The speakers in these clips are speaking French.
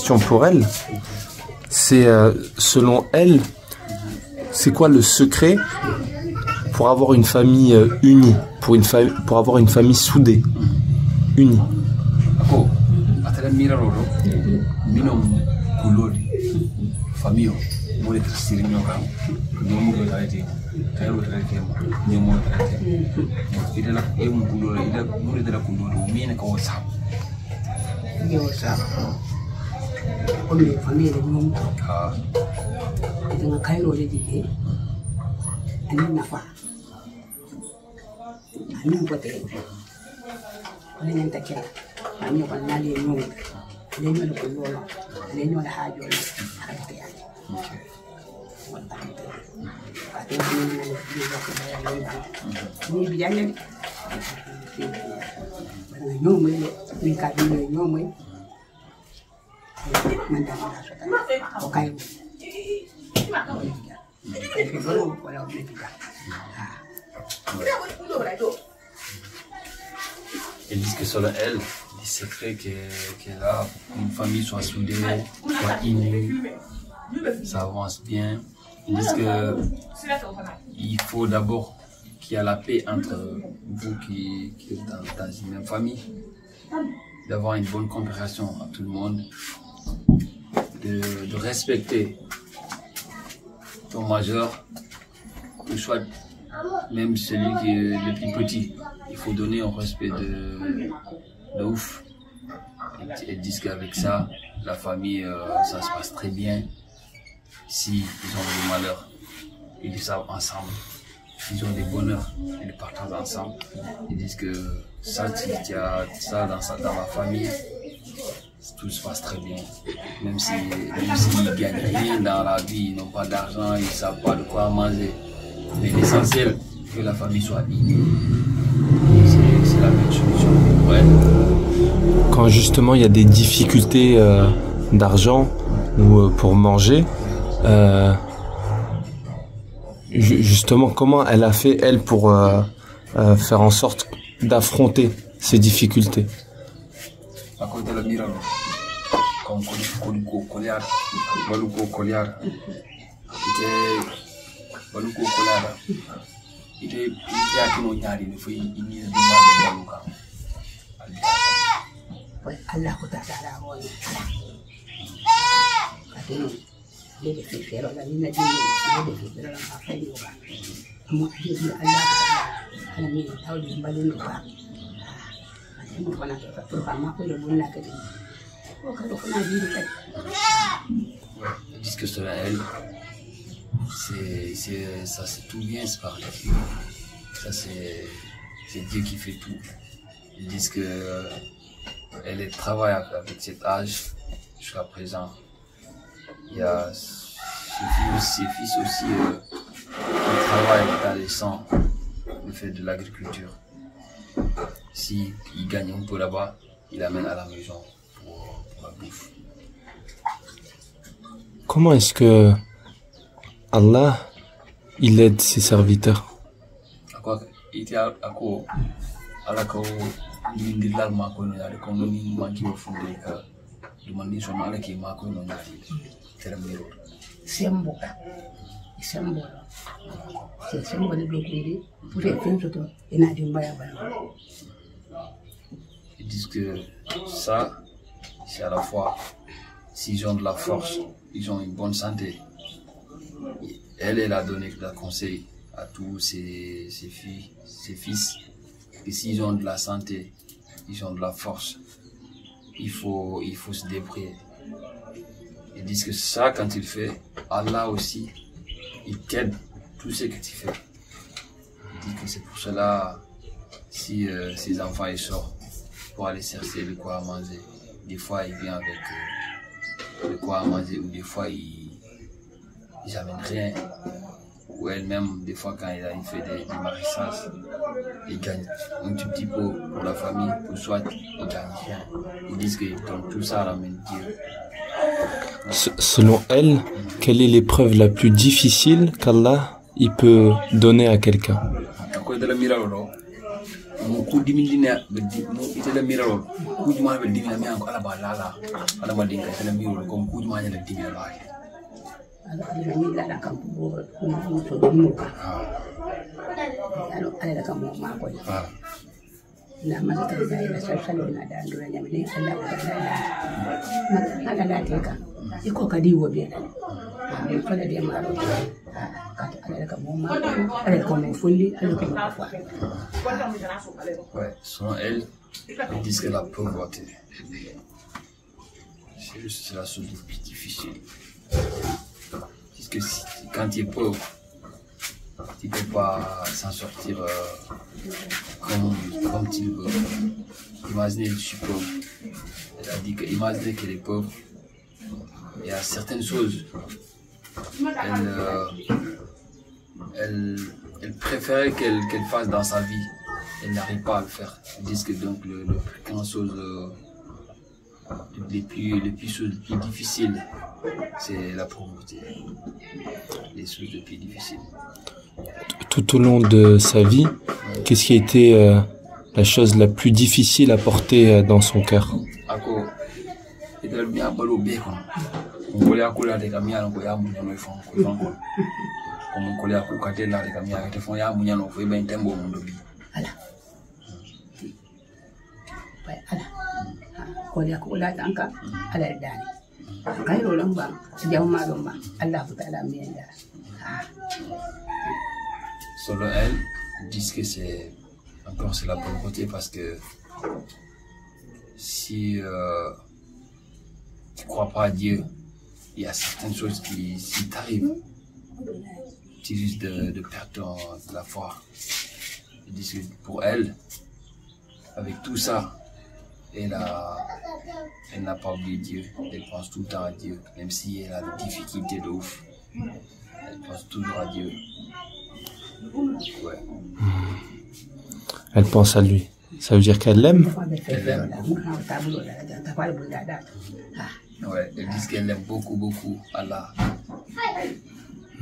question pour elle. C'est selon elle, c'est quoi le secret pour avoir une famille unie, pour avoir une famille soudée, unie? Ils disent que selon elle, les secrets qu'elle a, une famille soit soudée, soit unie, ça avance bien. Ils disent que il faut d'abord qu'il y ait la paix entre vous qui êtes dans une même famille, d'avoir une bonne compréhension à tout le monde, de respecter ton majeur, que soit même celui qui est le plus petit. Il faut donner un respect de ouf. Ils disent qu'avec ça, la famille, ça se passe très bien. Si ils ont des malheurs, ils le savent ensemble. S'ils ont des bonheurs, ils le partagent ensemble. Ils disent que ça, si tu as ça dans la famille, tout se passe très bien. Même s'ils ne gagnent rien dans la vie, ils n'ont pas d'argent, ils ne savent pas de quoi manger. Mais l'essentiel, que la famille soit unie. C'est la même solution. Ouais. Quand justement il y a des difficultés d'argent ou pour manger, justement comment elle a fait elle pour faire en sorte d'affronter ces difficultés? Ils disent que selon elle, ça c'est tout bien, c'est par Dieu. Ça c'est Dieu qui fait tout. Ils disent que elle travaille avec cet âge jusqu'à présent. Il y a ses fils aussi qui travaillent dans les champs, le fait de l'agriculture. S'il gagne un peu là-bas, il amène à la maison pour la bouffe. Comment est-ce que Allah, il aide ses serviteurs? Ils disent que ça, c'est à la fois, s'ils ont de la force, ils ont une bonne santé. Elle a donné le conseil à tous ses fils, que s'ils ont de la santé, ils ont de la force, il faut se débrouiller. Ils disent que ça, quand il fait, Allah aussi, il t'aide tout ce que tu fais. Ils disent que c'est pour cela, si ses enfants ils sortent pour aller chercher de quoi manger, des fois il vient avec de quoi manger, ou des fois ils n'amènent rien. Ou elle-même, des fois quand il fait des maréchages, il gagne un tout petit peu pour la famille, ou soit il gagne rien. Ils disent que dans tout ça, ramène Dieu. Selon elle, quelle est l'épreuve la plus difficile qu'Allah il peut donner à quelqu'un? mon coup dimine c'était le mirror coup du mal dimine mi encore ala balala ala ma dinga c'est le mirror comme coup du mal le dimine là ala ni la la kam bo mo to mo ka ala la kam ma ko na ma ta da ila sai na da ndo ya mi ala ala da te ka iko ka di wo bi ala fa da dia ma ro ala ka mo ma ala ka mo fulli ala ka mo fa ouais selon elle ils disent que la pauvreté c'est la chose la plus difficile parce que quand tu es pauvre tu peux pas s'en sortir comme tu veux. Imaginez, je suis pauvre. Elle a dit que imaginez qu'elle est pauvre. Il y a certaines choses. Elle préférait qu'elle fasse dans sa vie. Elle n'arrive pas à le faire. Ils disent que donc le plus grand chose, les plus difficiles, c'est la pauvreté. Les choses les plus difficiles. Tout au long de sa vie, qu'est-ce qui a été la chose la plus difficile à porter dans son cœur? Selon elle, ils disent que c'est la pauvreté parce que si tu ne crois pas à Dieu, il y a certaines choses qui, si t'arrivent, tu risques de perdre la foi. Ils disent que pour elle, avec tout ça, elle n'a pas oublié Dieu. Elle pense tout le temps à Dieu, même si elle a des difficultés de ouf. Elle pense toujours à Dieu. Ouais. Elle pense à lui. Ça veut dire qu'elle l'aime? Elle l'aime. Ouais, ils disent qu'elle aime beaucoup, beaucoup Allah.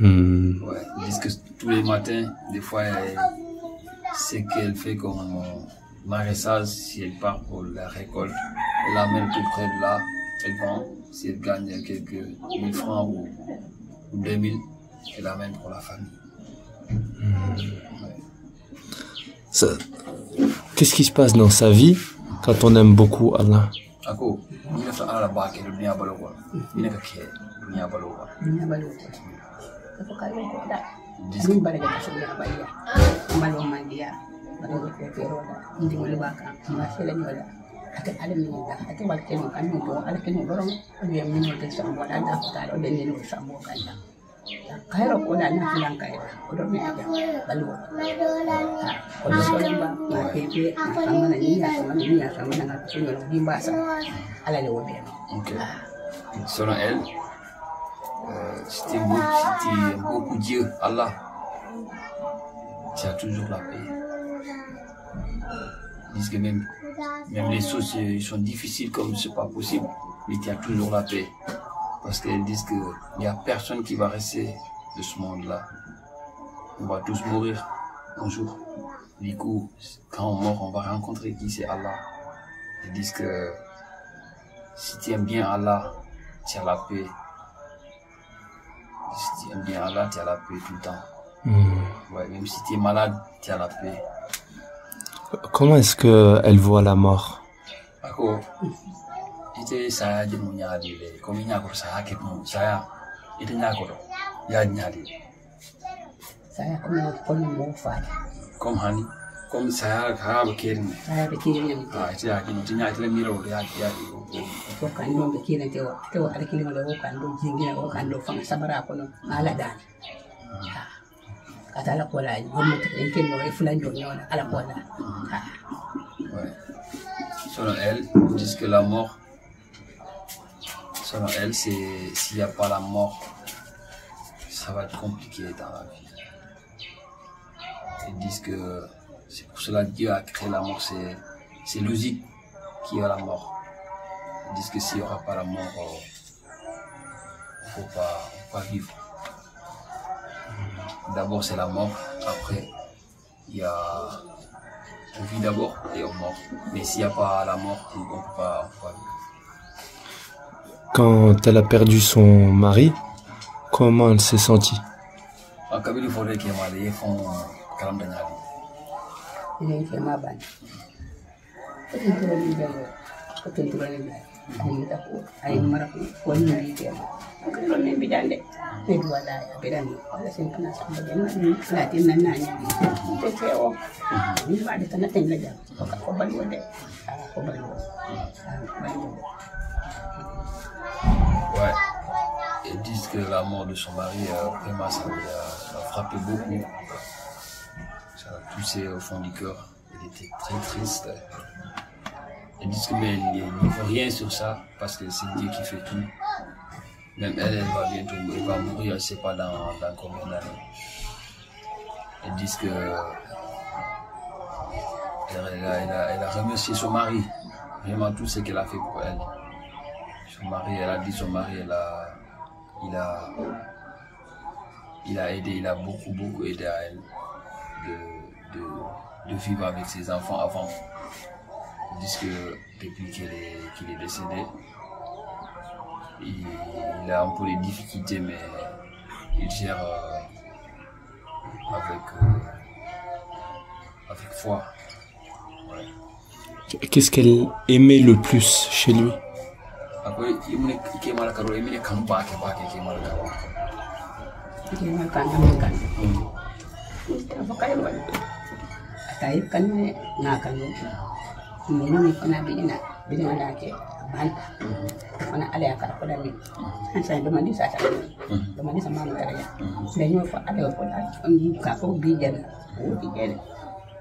Ouais, ils disent que tous les matins, des fois, c'est qu'elle fait comme maraîchage, si elle part pour la récolte, elle l'amène tout près de là, elle vend, si elle gagne quelques 1000 francs ou 2000, elle l'amène pour la famille. Ouais. Qu'est-ce qui se passe dans sa vie quand on aime beaucoup Allah? Okay. Selon elle, si tu aimes beaucoup Dieu, Allah, tu as toujours la paix. Ils disent que même les choses sont difficiles comme c'est pas possible, mais tu as toujours la paix. Parce qu'elles disent qu'il n'y a personne qui va rester de ce monde-là. On va tous mourir un jour. Du coup, quand on meurt, on va rencontrer qui c'est Allah. Ils disent que si tu aimes bien Allah, tu as la paix. Si tu aimes bien Allah, tu as la paix tout le temps. Ouais, même si tu es malade, tu as la paix. Comment est-ce qu'elle voit la mort? Comme Hani, comme ça, grave Kérin. Ah, c'est à qui nous tient à la miro, il y a selon elle, ils disent que la mort, selon elle, c'est s'il n'y a pas la mort, ça va être compliqué dans la vie. Ils disent que c'est pour cela que Dieu a créé la mort, c'est logique qu'il y a la mort. Ils disent que s'il n'y aura pas la mort, on ne peut pas vivre. D'abord c'est la mort, après il y a On vit d'abord et on meurt. Mais s'il n'y a pas la mort, on ne peut pas vivre. Quand elle a perdu son mari, comment elle s'est sentie? En Kabylie, il faudrait qu'il y ait des fonds calmes de Nali. Il est fait ma banne. Ay mara ko woni ni tema ko ne bidande ne duwala ya bedani wala sen kana sama den na tin nan na ni te tewo ni ba de kana ten la jam ko bal wonde ko bal ouais, ils disent que la mort de son mari vraiment ça l'a frappé beaucoup, ça l'a touché au fond du cœur, il était très triste. Ils disent que mais il ne faut rien sur ça parce que c'est Dieu qui fait tout. Même elle va bientôt mourir, je ne sais pas dans combien d'années. Ils disent que elle a remercié son mari, vraiment tout ce qu'elle a fait pour elle. Son mari, elle a dit son mari, il a aidé, il a beaucoup aidé à elle de vivre avec ses enfants avant. Ils disent que depuis qu'il est décédé, il a un peu des difficultés, mais il gère avec foi. Ouais. Qu'est-ce qu'elle aimait le plus chez lui? Après, il est mal à il est comme pas qui est mal Minum ina bina da ke banta wana ala ya karfa da mi an sai da mandi sa ta da mandi sama mu tare da yo fa ala ko da ka ko bi jana o bi jana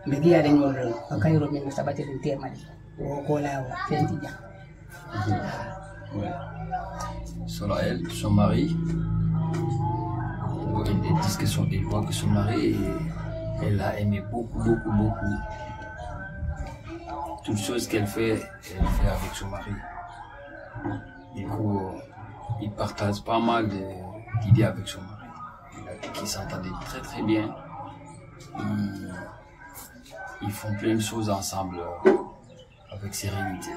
me dia da yo ka kai ro min sabati din te mali ko la wa fenti ja. Selon elle, son mari, elle dit que son mari, elle l'a aimé beaucoup. Toutes choses qu'elle fait avec son mari. Du coup, il partage pas mal d'idées avec son mari. Il a dit qu'ils s'entendaient très bien. Ils font plein de choses ensemble avec sérénité.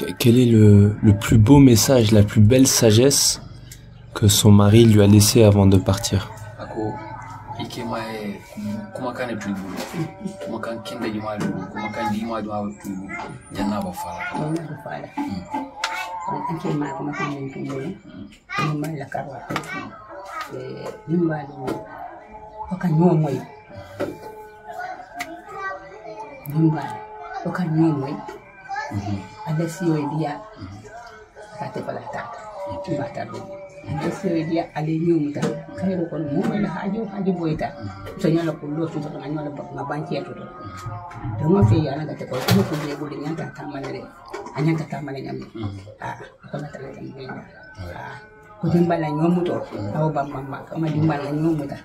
Ouais. Quel est le plus beau message, la plus belle sagesse que son mari lui a laissé avant de partir? Kuma kan tubu kuma kan kinda jima dubu kuma kan jima dubu tubu janna ba fara an ke ma kuma kan yin tubu mun mai la karwa nin ba do ko kan yo moy nin ba ko kan yo moy ada siyo dia kate pala tata ba ta do ada siyo dia ale nyumuta kairo ko mo mai la hajo boita so nyala ko lo to ngani wala ba banki to do mo fe yana ga te ko ko je gudi nyanta tamanere anyanta tamane nyamni ko na tale tan be ko dimbala nyomuto aw bamba ko ma dimbala nyomuta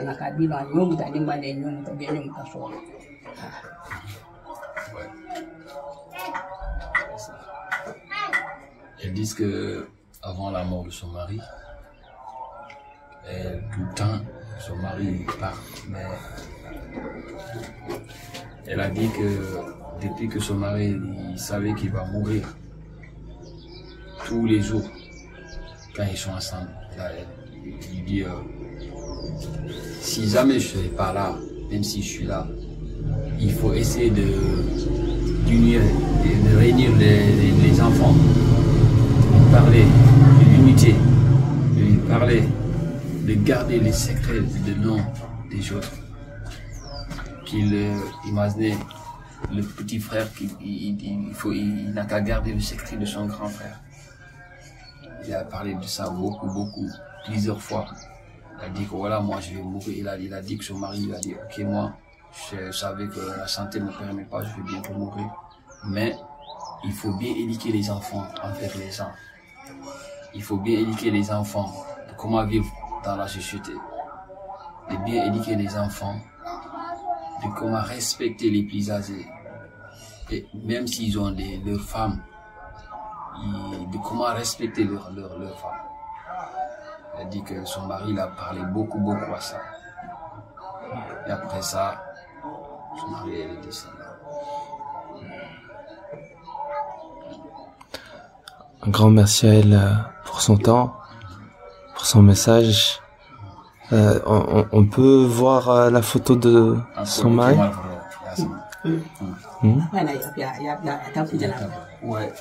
ngaka bilo nyomuta dimbala nyomuta be nyomuta so Elles disent que avant la mort de son mari, tout le temps, son mari part. Mais elle a dit que depuis que son mari il savait qu'il va mourir, tous les jours, quand ils sont ensemble, il dit si jamais je ne suis pas là, même si je suis là, il faut essayer de réunir les enfants. Parler de l'unité, de lui parler, de garder les secrets de nom des autres. Qu'il imaginait le petit frère, il n'a qu'à garder le secret de son grand frère. Il a parlé de ça beaucoup, plusieurs fois. Il a dit que voilà, moi je vais mourir. Il a dit que son mari lui a dit, ok, moi je savais que la santé ne me permet pas, je vais bientôt mourir. Mais il faut bien éduquer les enfants envers les gens. Il faut bien éduquer les enfants de comment vivre dans la société. De bien éduquer les enfants de comment respecter les plus âgés. Et même s'ils ont leurs femmes, de comment respecter leurs femmes. Elle dit que son mari l'a parlé beaucoup à ça. Et après ça, Son mari, elle est décédée. Un grand merci à elle pour son temps, pour son message. On peut voir la photo de son mari. Voilà, il y a Ouais.